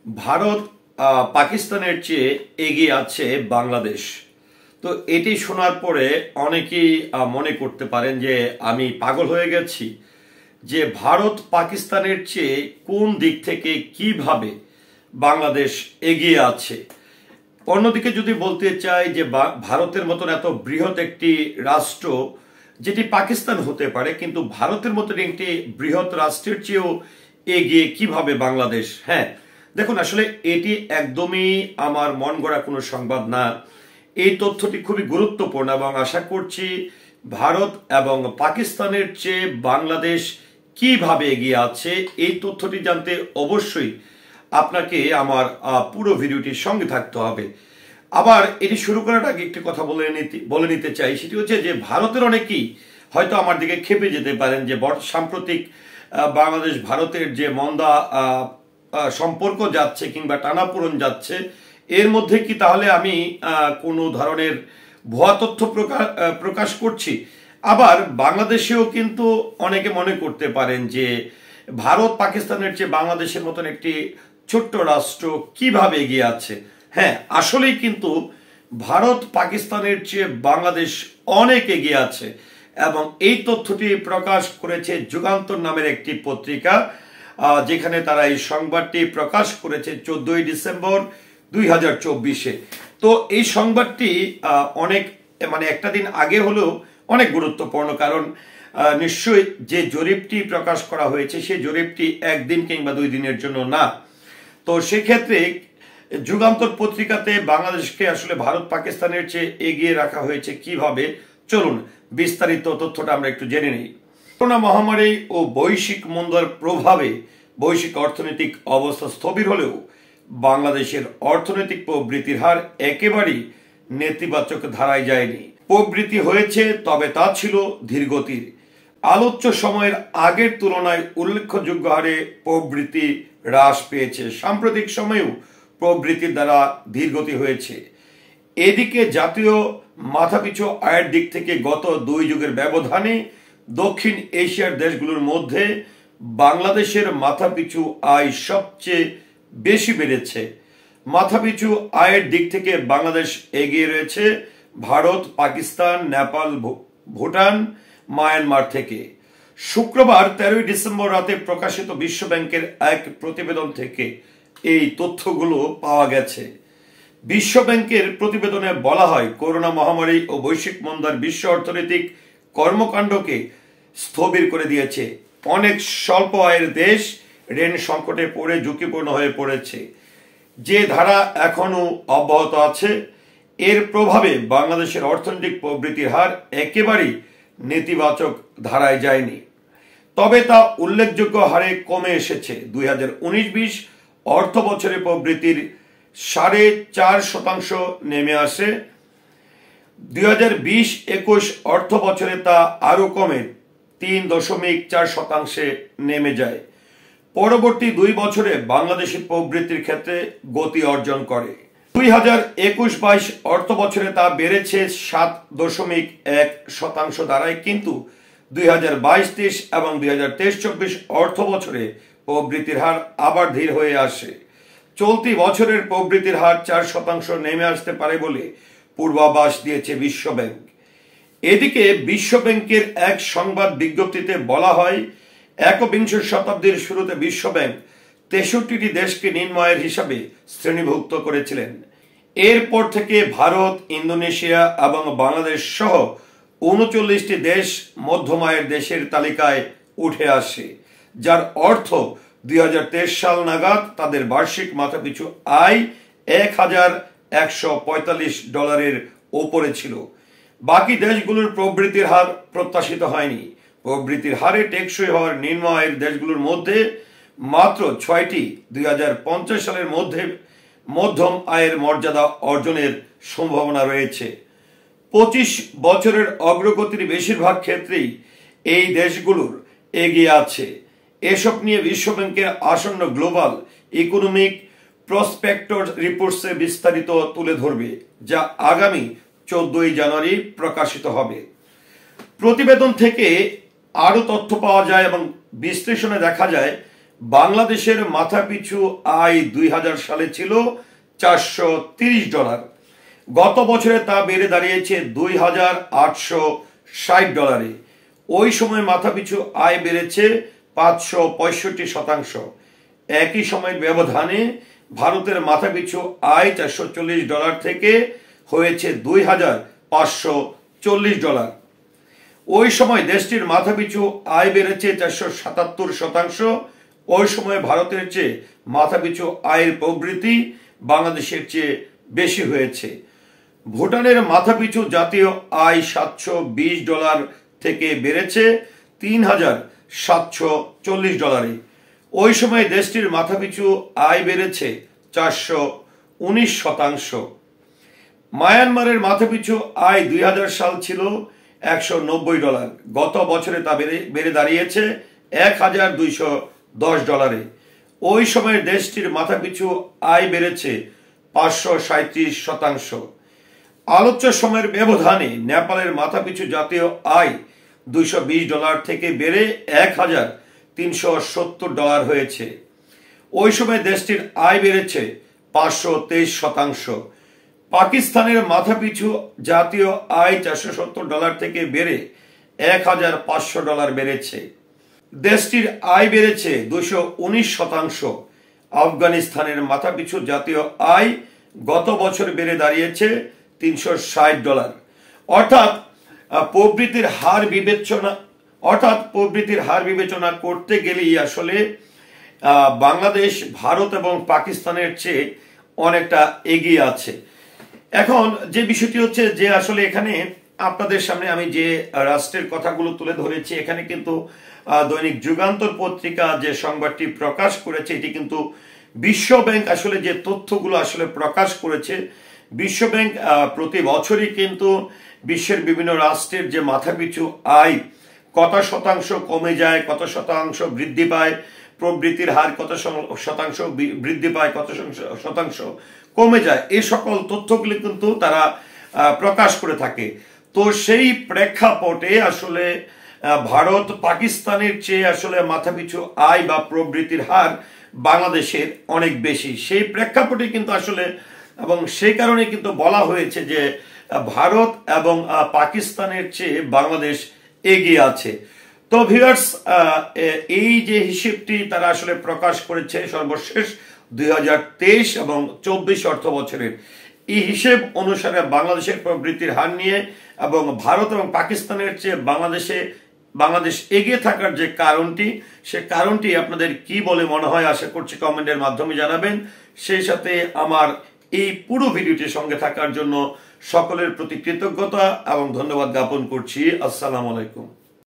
ভারত পাকিস্তানের চেয়ে এগিয়ে আছে বাংলাদেশ। তো এটি শোনার পরে অনেকেই মনে করতে পারেন যে আমি পাগল হয়ে গেছি, যে ভারত পাকিস্তানের চেয়ে কোন দিক থেকে কিভাবে বাংলাদেশ এগিয়ে আছে। অন্যদিকে যদি বলতে চাই যে ভারতের মতন এত বৃহৎ একটি রাষ্ট্র, যেটি পাকিস্তান হতে পারে, কিন্তু ভারতের মতন একটি বৃহৎ রাষ্ট্রের চেয়েও এগিয়ে কিভাবে বাংলাদেশ। হ্যাঁ, দেখুন, আসলে এটি একদমই আমার মন গড়া কোনো সংবাদ না। এই তথ্যটি খুবই গুরুত্বপূর্ণ এবং আশা করছি ভারত এবং পাকিস্তানের চেয়ে বাংলাদেশ কিভাবে এগিয়ে আছে এই তথ্যটি জানতে অবশ্যই আপনাকে আমার পুরো ভিডিওটির সঙ্গে থাকতে হবে। আবার এটি শুরু করার আগে একটি কথা বলে নিতে চাই, সেটি হচ্ছে যে ভারতের অনেকেই হয়তো আমার দিকে ক্ষেপে যেতে পারেন যে সাম্প্রতিক বাংলাদেশ ভারতের যে মন্দা সম্পর্ক যাচ্ছে কিংবা টানাপোড়েন যাচ্ছে, এর মধ্যে কি তাহলে আমি কোনো ধরনের ভুয়া তথ্য প্রকাশ করছি। আবার বাংলাদেশেও কিন্তু অনেকে মনে করতে পারেন যে ভারত পাকিস্তানের চেয়ে বাংলাদেশের মতন একটি ছোট্ট রাষ্ট্র কিভাবে এগিয়ে আছে। হ্যাঁ, আসলেই কিন্তু ভারত পাকিস্তানের চেয়ে বাংলাদেশ অনেক এগিয়ে আছে এবং এই তথ্যটি প্রকাশ করেছে যুগান্তর নামের একটি পত্রিকা, যেখানে তারা এই সংবাদটি প্রকাশ করেছে 14ই ডিসেম্বর 2024-এ। তো এই সংবাদটি অনেক একটা দিন আগে হলেও অনেক গুরুত্বপূর্ণ, কারণ নিশ্চয়ই যে জরিপটি প্রকাশ করা হয়েছে সেই জরিপটি একদিন কিংবা 2 দিনের জন্য না। তো সেক্ষেত্রে যুগান্তর পত্রিকাতে বাংলাদেশকে আসলে ভারত পাকিস্তানের চেয়ে এগিয়ে রাখা হয়েছে কিভাবে, চলুন বিস্তারিত তথ্যটা আমরা একটু জেনে নিই। করোনা মহামারী ও বৈশ্বিক মন্দার প্রভাবে বৈশ্বিক অর্থনৈতিক অবস্থা স্থবির হলেও বাংলাদেশের অর্থনৈতিক প্রবৃদ্ধির হার একেবারেই নেতিবাচক ধারায় যায়নি। প্রবৃদ্ধি হয়েছে, তবে তা ছিল ধীরগতির। আলোচ্য সময়ের আগের তুলনায় উল্লেখযোগ্য হারে প্রবৃদ্ধি হ্রাস পেয়েছে। সাম্প্রতিক সময়েও প্রবৃদ্ধির দ্বারা ধীরগতি হয়েছে। এদিকে জাতীয় মাথাপিছু আয়ের দিক থেকে গত 2 যুগের ব্যবধানে দক্ষিণ এশিয়ার দেশগুলোর মধ্যে বাংলাদেশের মাথাপিছু আয় সবচেয়ে বেশি বেড়েছে। মাথাপিছু আয়ের দিক থেকে বাংলাদেশ এগিয়ে রয়েছে ভারত, পাকিস্তান, নেপাল, ভুটান, মায়ানমার থেকে। শুক্রবার 13ই ডিসেম্বর রাতে প্রকাশিত বিশ্ব ব্যাংকের এক প্রতিবেদন থেকে এই তথ্যগুলো পাওয়া গেছে। বিশ্ব ব্যাংকের প্রতিবেদনে বলা হয়, করোনা মহামারী ও বৈশ্বিক মন্দার বিশ্ব অর্থনৈতিক কর্মকাণ্ডকে স্থবির করে দিয়েছে। অনেক স্বল্প আয়ের দেশ ঋণ সংকটে পড়ে ঝুঁকিপূর্ণ হয়ে পড়েছে। যে ধারা এখনো অব্যাহত আছে, এর প্রভাবে বাংলাদেশের অর্থনৈতিক প্রবৃদ্ধির হার একেবারেই নেতিবাচক ধারায় যায়নি, তবে তা উল্লেখযোগ্য হারে কমে এসেছে। 2019-20 অর্থ বছরে প্রবৃদ্ধির 4.5% নেমে আসে। 2020-21 অর্থ বছরে তা আরো কমে 3.4% নেমে যায়। পরবর্তী 2 বছরে বাংলাদেশের প্রবৃদ্ধির ক্ষেত্রে গতি অর্জন করে। 2021-22 অর্থ বছরে তা বেড়েছে 7.1% দাঁড়ায়, কিন্তু 2022-23 এবং 2023-24 অর্থ বছরে প্রবৃদ্ধির হার আবার ধীর হয়ে আসে। চলতি বছরের প্রবৃদ্ধির হার 4% নেমে আসতে পারে বলে পূর্বাভাস দিয়েছে বিশ্ব ব্যাংক। এদিকে বিশ্ব ব্যাংকের এক সংবাদ বিজ্ঞপ্তিতে বলা হয়, একবিংশ শতাব্দীর শুরুতে বিশ্ব ব্যাংক 63টি দেশকে নিম্ন আয়ের হিসাবে শ্রেণীভুক্ত করেছিলেন। এরপর থেকে ভারত, ইন্দোনেশিয়া এবং বাংলাদেশ সহ 39টি দেশ মধ্যম আয়ের দেশের তালিকায় উঠে আসে, যার অর্থ 2023 সাল নাগাদ তাদের বার্ষিক মাথাপিছু আয় $1,145 ওপরে ছিল। বাকি দেশগুলোর প্রবৃদ্ধির হার প্রত্যাশিত হয়নি। প্রবৃদ্ধির হারে টেকসই হওয়ার নিম্ন আয়ের দেশগুলোর মধ্যে মাত্র 6টি 2050 সালের মধ্যে মধ্যম আয়ের মর্যাদা অর্জনের সম্ভাবনা রয়েছে। 25 বছরের অগ্রগতির বেশিরভাগ ক্ষেত্রেই এই দেশগুলোর এগিয়ে আছে। এসব নিয়ে বিশ্ব ব্যাংকের আসন্ন গ্লোবাল ইকোনমিক প্রসপেক্টর রিপোর্টসে বিস্তারিত তুলে ধরবে, যা আগামী 14ই জানুয়ারি প্রকাশিত হবে। প্রতিবেদন থেকে আরো তথ্য পাওয়া যায় এবং বিশ্লেষণে দেখা যায় বাংলাদেশের মাথাপিছু আয় 2000 সালে ছিল $430। গত বছরে তা বেড়ে দাঁড়িয়েছে $2860। ওই সময় মাথাপিছু আয় বেড়েছে 565%। একই সময়ের ব্যবধানে ভারতের মাথাপিছু আয় $440 থেকে হয়েছে $2540। ওই সময় দেশটির মাথাপিছু আয় বেড়েছে 477%। ওই সময় ভারতের চেয়ে মাথাপিছু আয়ের প্রবৃদ্ধি বাংলাদেশের চেয়ে বেশি হয়েছে। ভুটানের মাথাপিছু জাতীয় আয় $720 থেকে বেড়েছে $3740। ওই সময় দেশটির মাথাপিছু আয় বেড়েছে 419%। মায়ানমারের মাথাপিছু আয় 2000 সাল ছিল $190। গত বছরে তা বেড়ে দাঁড়িয়েছে $1210। ওই সময় দেশটির মাথাপিছু আয় বেড়েছে 537%। আলোচ্য সময়ের ব্যবধানে নেপালের মাথাপিছু জাতীয় আয় $220 থেকে বেড়ে $1370 হয়েছে। ওই সময় দেশটির আয় বেড়েছে 523%। পাকিস্তানের মাথাপিছু জাতীয় আয় $470 থেকে বেড়ে $1500 বেড়েছে। দেশটির আয় বেড়েছে 219%। আফগানিস্তানের মাথাপিছু জাতীয় আয় গত বছর বেড়ে দাঁড়িয়েছে $360। অর্থাৎ প্রবৃদ্ধির হার বিবেচনা করতে গেলেই আসলে বাংলাদেশ ভারত এবং পাকিস্তানের চেয়ে অনেকটা এগিয়ে আছে। এখন যে বিষয়টি হচ্ছে যে আসলে এখানে আপনাদের সামনে আমি যে রাষ্ট্রের কথাগুলো তুলে ধরেছি, এখানে কিন্তু দৈনিক যুগান্তর পত্রিকা যে সংবাদটি প্রকাশ করেছে এটি কিন্তু বিশ্ব ব্যাংক আসলে যে তথ্যগুলো আসলে প্রকাশ করেছে। বিশ্ব ব্যাংক প্রতি বছরই কিন্তু বিশ্বের বিভিন্ন রাষ্ট্রের যে মাথাপিছু আয় কত শতাংশ কমে যায়, কত শতাংশ বৃদ্ধি পায়, প্রবৃদ্ধির হার কত শতাংশ বৃদ্ধি পায়, কত শতাংশ কমে যায়, এই সকল তথ্যগুলি কিন্তু তারা প্রকাশ করে থাকে। তো সেই প্রেক্ষাপটে আসলে ভারত পাকিস্তানের চেয়ে আসলে মাথাপিছু আয় বা প্রবৃদ্ধির হার বাংলাদেশের অনেক বেশি। সেই প্রেক্ষাপটে কিন্তু আসলে এবং সেই কারণে কিন্তু বলা হয়েছে যে ভারত এবং পাকিস্তানের চেয়ে বাংলাদেশ এগিয়ে আছে। তো ভিউয়ার্স, এই যে হিসেবটি তারা আসলে প্রকাশ করেছে সর্বশেষ 2023 এবং 24 অর্থ বছরের, এই হিসেব অনুসারে বাংলাদেশের প্রবৃদ্ধির হার নিয়ে এবং ভারত এবং পাকিস্তানের চেয়ে বাংলাদেশ এগিয়ে থাকার যে কারণটি, সে কারণটি আপনাদের কি বলে মনে হয় আশা করছি কমেন্টের মাধ্যমে জানাবেন। সেই সাথে আমার এই পুরো ভিডিওটির সঙ্গে থাকার জন্য সকলের প্রতি কৃতজ্ঞতা এবং ধন্যবাদ জ্ঞাপন করছি। আসসালামু আলাইকুম।